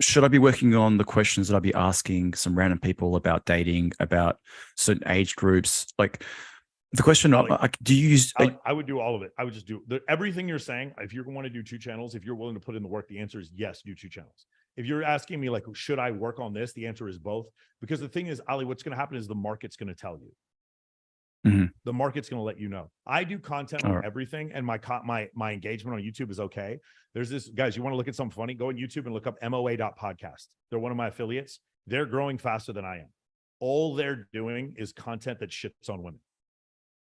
should I be working on the questions that I'd be asking some random people about dating, about certain age groups? Like the question, do you use? I would do all of it. I would just do everything you're saying. If you want to do 2 channels, if you're willing to put in the work, the answer is yes, do 2 channels. If you're asking me like, should I work on this? The answer is both. Because the thing is, Ali, what's going to happen is the market's going to tell you. The market's going to let you know. I do content on everything, and my engagement on YouTube is okay. There's this, guys, you want to look at something funny? Go on YouTube and look up MOA.podcast. They're one of my affiliates. They're growing faster than I am. All they're doing is content that shits on women.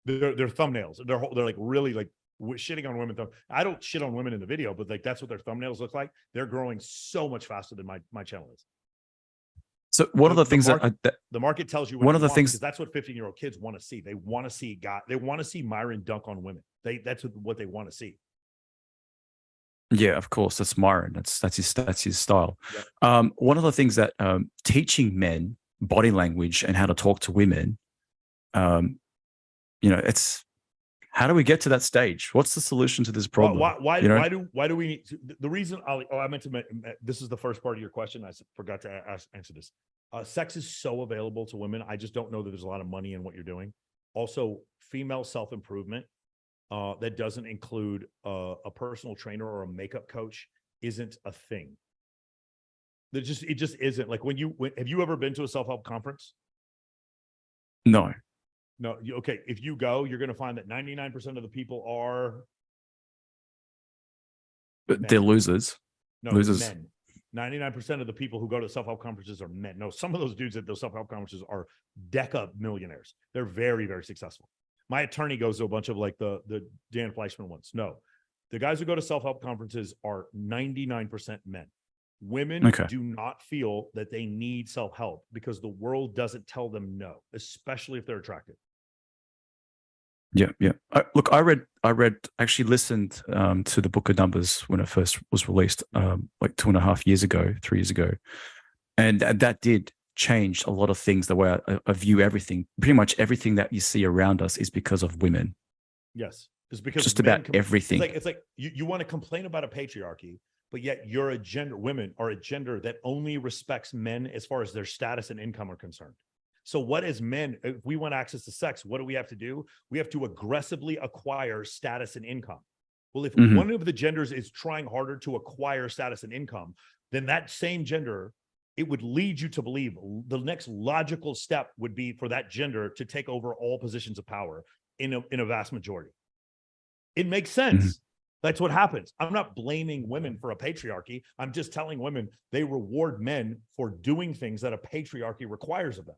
They're thumbnails. They're like really like shitting on women. I don't shit on women in the video, but like that's what their thumbnails look like. They're growing so much faster than my channel is. So one of the things that the market tells you, one of the things, because that's what 15-year-old kids want to see. They want to see they want to see Myron dunk on women. That's what they want to see. Yeah, of course, that's Myron. That's his style. Yep. One of the things that teaching men body language and how to talk to women, it's how do we get to that stage? What's the solution to this problem? Why do we need to, the reason, I meant to, this is the first part of your question. I forgot to answer this. Sex is so available to women. I just don't know that there's a lot of money in what you're doing. Also, female self-improvement that doesn't include a personal trainer or a makeup coach isn't a thing. It just isn't. Like have you ever been to a self-help conference? No. No, okay. If you go, you're going to find that 99% of the people are. But they're losers. No, losers. Men. 99% of the people who go to self-help conferences are men. No, some of those dudes at those self-help conferences are deca millionaires. They're very, very successful. My attorney goes to a bunch of like the Dan Fleischman ones. No, the guys who go to self-help conferences are 99% men. Women do not feel that they need self-help because the world doesn't tell them no, especially if they're attractive. Yeah. Look, I actually listened to the Book of Numbers when it first was released, like 2.5 years ago, 3 years ago. And that did change a lot of things, the way I view everything. Pretty much everything that you see around us is because of women. Yes. It's because just about everything. It's like you want to complain about a patriarchy, but yet women are a gender that only respects men as far as their status and income are concerned. So what as men, if we want access to sex, what do we have to do? We have to aggressively acquire status and income. Well, if one of the genders is trying harder to acquire status and income, then that same gender, it would lead you to believe the next logical step would be for that gender to take over all positions of power in a vast majority. It makes sense. That's what happens. I'm not blaming women for a patriarchy. I'm just telling women they reward men for doing things that a patriarchy requires of them.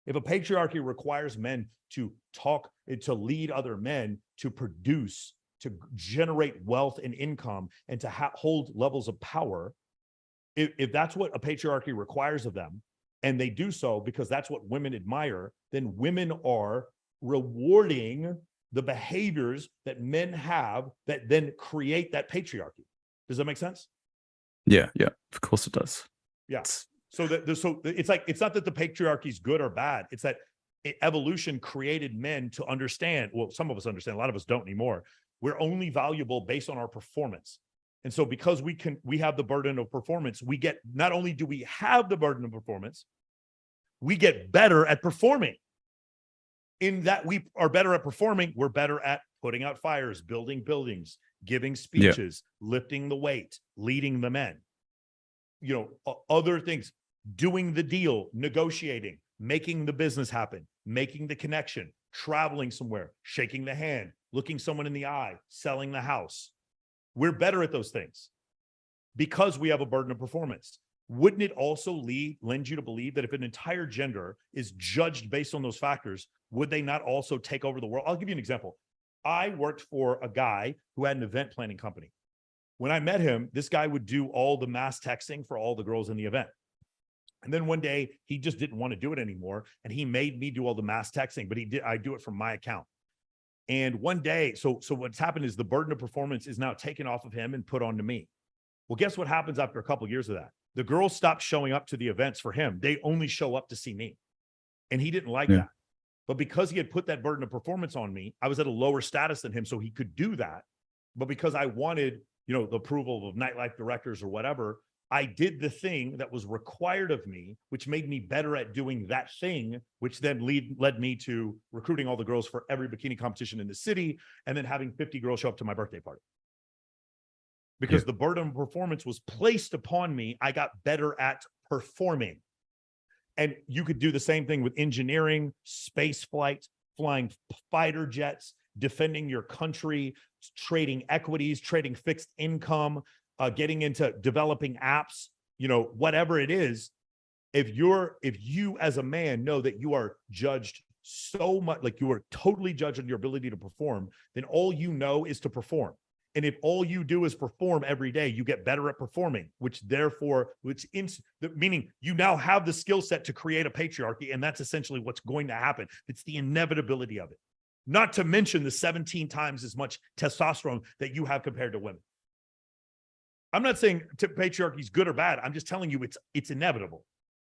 If a patriarchy requires men to talk, to lead other men, to produce, to generate wealth and income, and to hold levels of power, if that's what a patriarchy requires of them, and they do so because that's what women admire, then women are rewarding the behaviors that men have that then create that patriarchy. Does that make sense? Yeah, of course it does. Yeah. So it's like, it's not that the patriarchy is good or bad. It's that evolution created men to understand. Well, some of us understand, a lot of us don't anymore. We're only valuable based on our performance. And so because we have the burden of performance, we get, not only do we have the burden of performance, we get better at performing. In that we are better at performing, we're better at putting out fires, building buildings, giving speeches, lifting the weight, leading the men, other things, doing the deal, negotiating, making the business happen, making the connection, traveling somewhere, shaking the hand, looking someone in the eye, selling the house. We're better at those things because we have a burden of performance. Wouldn't it also lend you to believe that if an entire gender is judged based on those factors, would they not also take over the world? I'll give you an example. I worked for a guy who had an event planning company. When I met him, this guy would do all the mass texting for all the girls in the event. And then one day he just didn't want to do it anymore. And he made me do all the mass texting, but I do it from my account. And one day, so what's happened is the burden of performance is now taken off of him and put onto me. Well, guess what happens after a couple of years of that? The girls stopped showing up to the events for him. They only show up to see me. And he didn't like that. But because he had put that burden of performance on me, I was at a lower status than him, so he could do that. But because I wanted, the approval of nightlife directors or whatever, I did the thing that was required of me, which made me better at doing that thing, which then led me to recruiting all the girls for every bikini competition in the city, and then having 50 girls show up to my birthday party. Because the burden of performance was placed upon me, I got better at performing. And you could do the same thing with engineering, space flight, flying fighter jets, defending your country, trading equities, trading fixed income, getting into developing apps, whatever it is. If you as a man know that you are judged so much, like you are totally judged on your ability to perform, then all you know is to perform. And if all you do is perform every day, you get better at performing, meaning you now have the skill set to create a patriarchy. And that's essentially what's going to happen. It's the inevitability of it. Not to mention the 17 times as much testosterone that you have compared to women. I'm not saying patriarchy is good or bad. I'm just telling you it's inevitable.